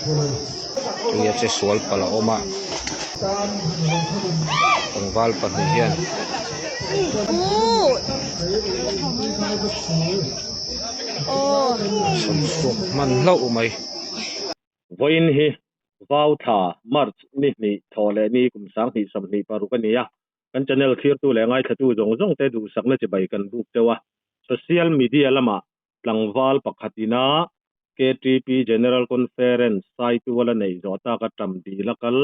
Ia che sual pala oma pangwal pahnih hian samsuak man hlo mai voin hi vau tha march ni ni thole ni kum sang hi sam ni paru kan ya kan channel khir tu le ngai thatu jong te du sakna che bai kan buk tewa social media lama tlangwal pakhatina KTP General Conference sai tu wala nei zota ka tam di lakal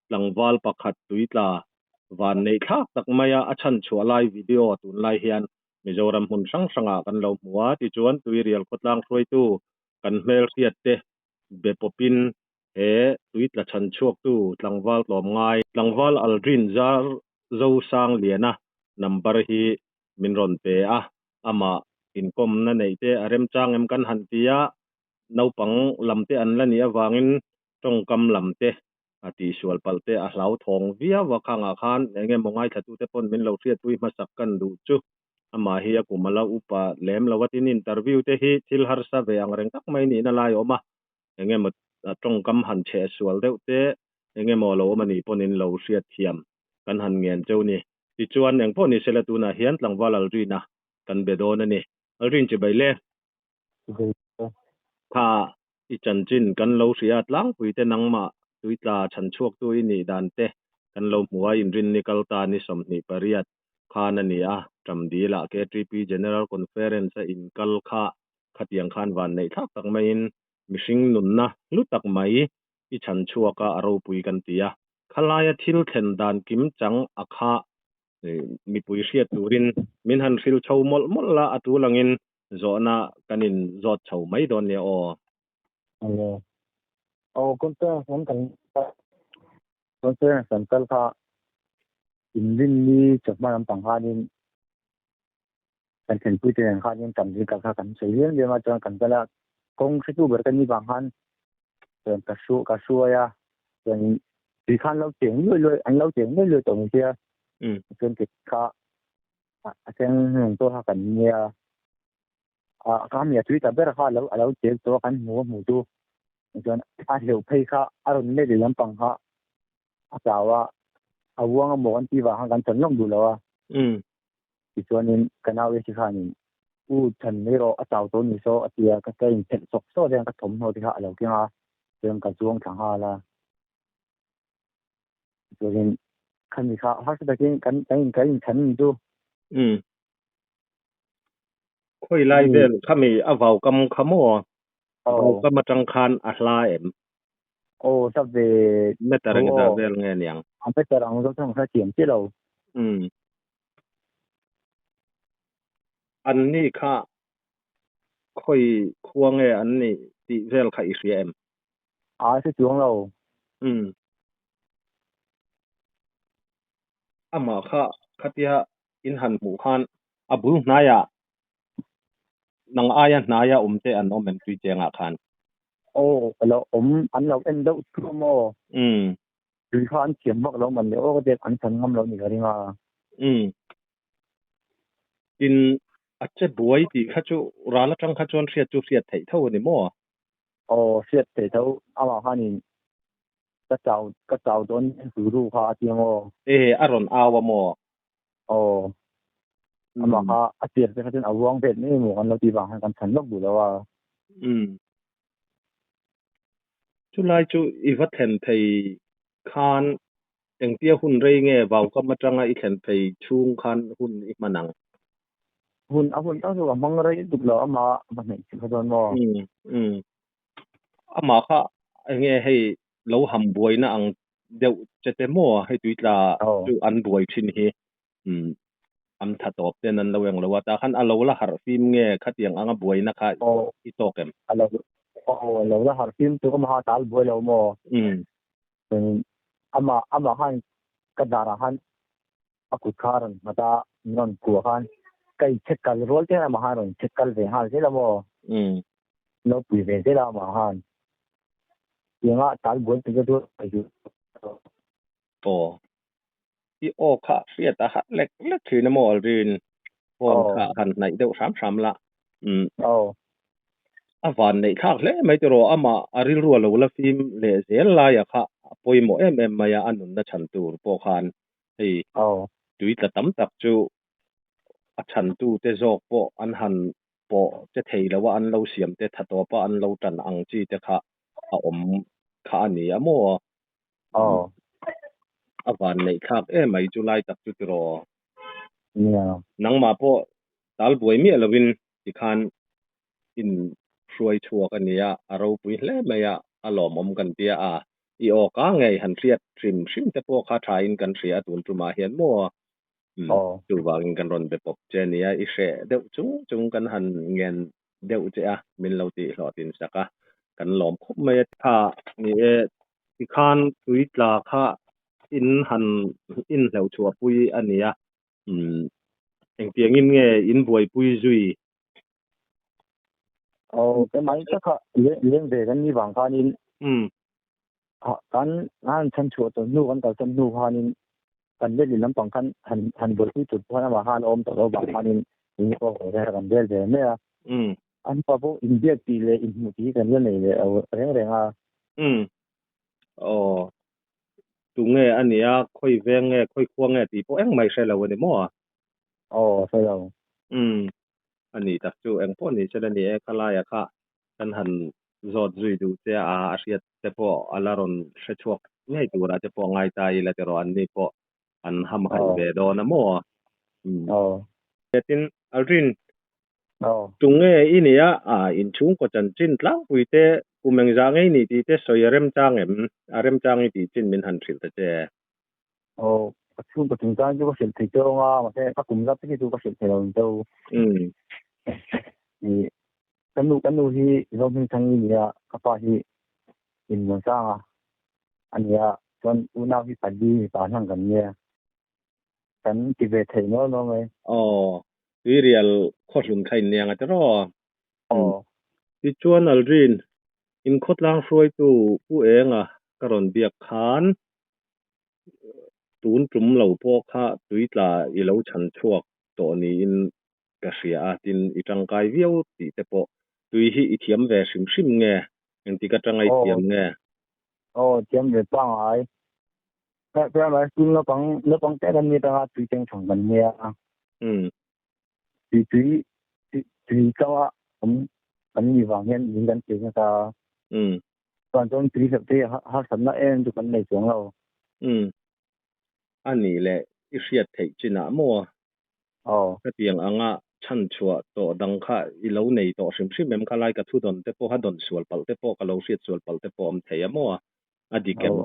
tlangwal pakhat tuitla van nei thak tak maya achan chualai video tun lai hian Mizoram hun sang sanga kan lo muwa ti chuan tui rial khotlang throi tu kan mel khiat te bepopin he tuitla chan chuak tu tlangwal tlom ngai tlangwal aldrin zar zo sang liana number hi minron pe a ama inkom na nei te arem chang em kan hantia naupang lamte an la ni awangin tongkam lamte ati sual palte a hlau thong via wakhanga khan enge mongai thatu te pon min lo thriat tui masak kan du chu ama hi akumala upa lem lawatin interview te hi thil har sa ve ang reng tak mai ni na lai oma enge ma tongkam han che sual deuh te enge mo lo mani ponin lo hriat thiam kan han ngen cheu ni ti chuan eng poni sela tu na hian tlangwal alrina kan bedon ani alrin che baile kha i chanchin kan lo hriat lang puite nangma tuitla chan chuak tu ini dan te kan lo muwa in rin ni kalta ni somni pariat khan ani a tramdila KTP General Conference in kalkha khatiang khan wan nei thak tak mai in mishing nunna lutak mai i chan chuaka aro pui kan tia khalaya thil thlen dan kim chang akha mi pui hriat turin min han thil chho mol mol la atu langin zona kanin zot chho mai don ne o kunta hon kan kunta sankal kha indin ni chakma lam pangha din kan ken pui te kha din tam di ka kan seien de ma chang kan kala kong situ ber kan ni bang han ken ka su ya ken di khan lo cheng loi an lo cheng loi tong tia ken ke kha ken to ha kan nia ka mi tui ta ber kha lo cheng to kan mu tu jon a heu phei kha aron le de lam pangha asawa awang mo kan ti wa kan chan long du lawa ti chuanin kanawe chi khani u chan ne ro a chaw to ni so atia ka kai chen sok so den ka thom ho ti kha alo ki ha chen ka chuang thang ha la chuanin khan ni kha ha sa kin kan chan du khoi lai vel khami awau kam khamo ka matang khan ahla em sab ve metarang da vel nge niang ampe tarang zo thang sa chiam chi lo an ni kha khoi khuang e an ni ti vel kha i em se chuang lo ama kha khatia in han mu khan abu naya nang aya naya umte an omen tui chenga khan lo an lo en do tu mo tui khan chiam bak lo man le de an chan ngam lo ni ga ringa in ache buai ti kha chu rala tang kha chon hriat chu hriat thei tho ni mo hriat thei tho ama hanin ka chaw don su ru kha atiang aron awa mo ama kha atir te khatin awang bet ni mo kan lo ti bang kan chan lok du lawa chu lai chu i va thlen thei khan eng tia hun rei nge wau ka matanga i thlen thei chung khan hun i manang hun ta su amang rei duk lo ama nei chi khadon mo ama kha enge hei lo ham buai na ang deu chete mo hei tuitla chu an buai thin hi am tha top te nan laweng lawa ta khan alo la har fim nge khatiang anga buai na kha i tokem lo la har fim tu ma tal buai lo mo ama han kadara han akut kharan mata non ku han kai checkal rol te ma han checkal ve hal se la mo no pui ve se la ma han yenga tal buai te do ai i kha hriat a hat lek thina mo alrin kha han nai deuh sam la avan nei thak hle mai tero ama aril ru lo la film le zel la ya kha poimo maya anun na chan tur po khan hei tuit la tam tak chu a chan tu te jok po an han po che thei lawa an lo siam te thato pa an lo tan ang chi te kha a om kha ani amo avan nei thak mai julai tak chu tero nangma po tal buai mi alawin ti khan in hruai thuak ania aro pui hle maya alom om kan tia a I o ka ngai han riat trim hring te po kha thain kan ria tun tuma hian mo tu wangin kan ron be pop che nia I hre deuh chung kan han ngen deuh che a min lo ti hlotin saka kan lom khop mai tha ni ti khan tuit la kha in han in hlau chua pui ania eng tiang in nge in buai pui zui cái máy chắc liên về cái như vàng pha nên kan chan chua to nu kan ta chan nu pha nên kan le lim pang kan han bol tu tu pha ma han om to lo ba pha nên ni ko re kan del de me an pa bo india ti le in mu ti kan le nei le reng a tu nge ania khoi veng nge khoi khuang nge ti po eng mai se lo ni mo sai lo ani tak chu eng po ni chela ni khala ya kha kan han zot zui du te a riat te po alaron hrechuak ngai tu ra te po ngai tai la te ro an ni po an ham han ve do na mo tin alrin tunge inia in chung ko chan chin tlang pui te kumeng za ngai ni ti te soyarem chang arem chang ti chin min han thil te che chung ko chung chang ju ko sil thei cho nga ma te ka kum zap ti tu ko sil thei lo to ni kanu hi lo min thang ni ya ka pa hi in mo sa ania chon una hi pa di pa nang kan ne kan ti ve thei no ngai vi real khotlun khain niang a tro ti chuan alrin in khotlang hroi tu pu enga karon biak khan tun tum lo po kha tuitla I lo chan chuak to ni in ka ria tin I tangkai viau ti te po tui hi I thiam ve sim nge eng ti ka tangai thiam nge thiam ve pang ai pra ma kun lo pang te kan ni ta tui teng chang kan ne tui ka kan ni wang hian ning kan te ta toàn trong tui sap te ha san na en tu kan nei chong lo ani le I riat thei china mo ka tiang anga chan chua to dang kha I lo nei to sim mem khalai ka thu don te po ha don sual pal te po ka lo riat sual pal te po am thei mo adi kem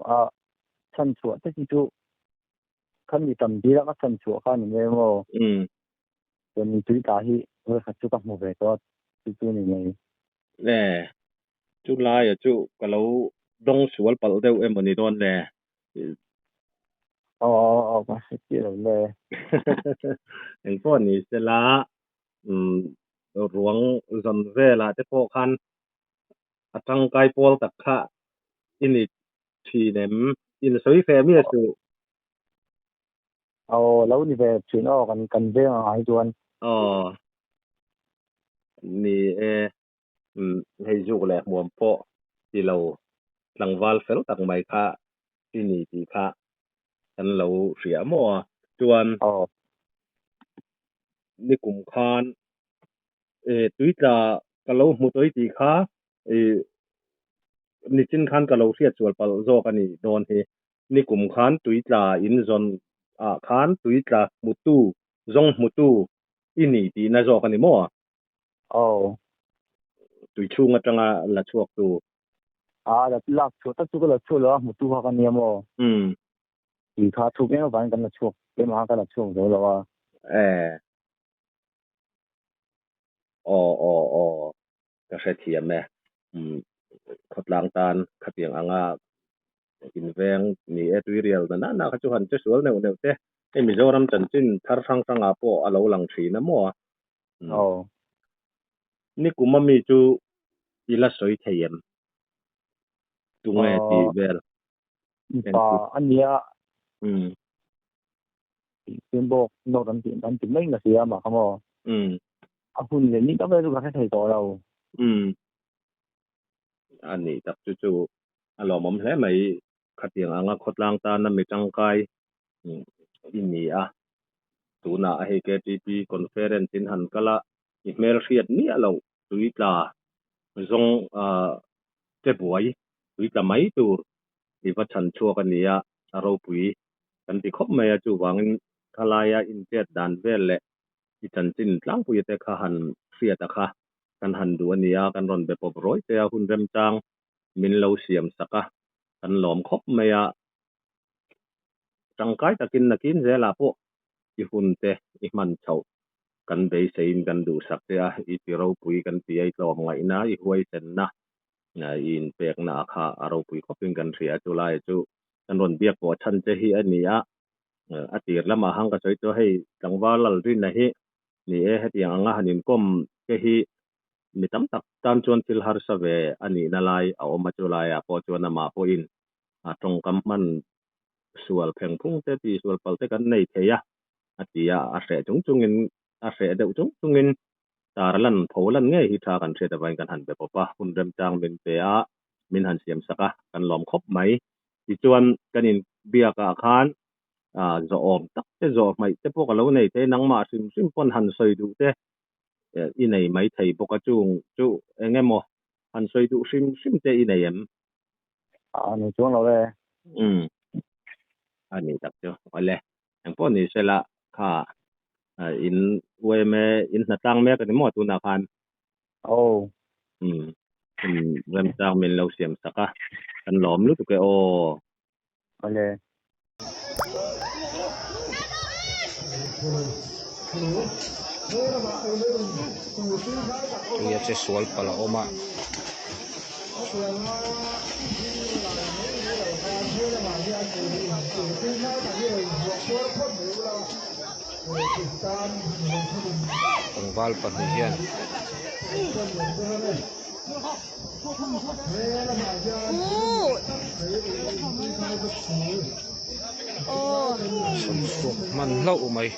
chan chua te tu kan ni tam di la ka chan chua kha ni me mo to ni tui ta hi ho kha chu ka mo ve to tu ni nei le chu la ya chu ka lo dong sual pal deu em ni don le ba se ti lo le eng po ni se la ruang zon ve la te po khan atang kai pol tak kha ini thi nem in soi fe mi su lo ni ve chin kan ve ai tuan ni hei zu le muam po ti lo tlangwal fel tak mai kha ini ti kha kan lo ria mo tuan ni kum khan tuita ka lo mu toi ti kha ni chin khan ka lo riat chual pal zo ka ni don he ni kum khan tuita in zon khan tuita mutu zong mutu ini ti na zo ka ni mo tui chung atanga la chuak tu la lak chu ta chu ka la chu lo mutu ha ka ni mo ti kha thu me ban kan la chuak ke ma ka la chuak zo lo wa ka hre thiam me khotlang tan khatiang anga in veng ni tui rial na kha chu han che sual neu te Mizoram chan chin thar thang tanga po alo lang thi na mo ni kumami chu ila soi theiam tunge ti vel pa ania tin bo no dan tin mai na sia ma ka mo hun le ni ka ve lu ka thei to lo อันนี้ตักจู่ๆอารมณ์แลไม่ขัดเตียงอังคดลางตานั้นไม่จังกายอินนี่ตูน่าให้ KTP conference หันกะละอีเมลเรียดนี่เราตุยตาซงเจ็บป่วยตุยตาไม่ตูที่ว่าฉันชัวกันนี่เราปุยกันที่คบไม่จู่วางคลายอินเทอร์ดันเวลและที่ฉันจินหลังปุยแต่ข้าหันเสียตะค่ะกันหันดูอันนี้กันรอนแบบปร้อยแต่หุ่นเริ่มจางมินเราเสียมสักกันหลอมคบไม่จังกายตะกินเสียละพวกอีหุ่นเตอีมันเฉากันไปเสียกันดูสักเสียอีที่เราปุยกันที่ไอ้ลอมไงนะอีหวยเส้นนะอินเปกนะค่ะเราปุยก็เป็นกันเสียจุลายจุกันรอนเบียกว่าฉันจะให้อันนี้อติละมาหังก็ช่วยตัวให้จังว่าลรินนะฮินี่ให้ที่อังหันินก้มก็ให้มีตั้มตักตามชวนทิลฮาร์สเวอันนี้นั่นไลเอามาจุลายพอชวนมาพออินตรงกำมันส่วนเพ่งพุ่งเตตีส่วนเปล่าเตกันในเทียอาทิยาอาเสจงเงินอาเสเดจงเงินตาลันโผลันเงยฮิตากันเสดวันกันหันแบบปะหุ่นเริ่มจางเป็นเปียมินหันเสียมสักกันหลอมคบไหมที่ชวนกันอินเบียกอาคารจะอมตักจะจะไม่แต่พวกเราในเทนังมาซิมปนหันใส่ดูเตอีในไม่ไทยปกจุงจุเงี้ยมอหันใส่ดูซิมเตอีในเอ็มในช่วงเราเลยอันนี้ตักเจ้าว่าเลยอย่างพวกนี้เสละค่ะอินเวเมอินหน้าต่างแม่ก็ได้หมดตุนาคารเริ่มจากเป็นเราเสียมสักกันหลอมรู้สึกโอเลย Ia se suol pala oma pangval pa hiyan man lau umay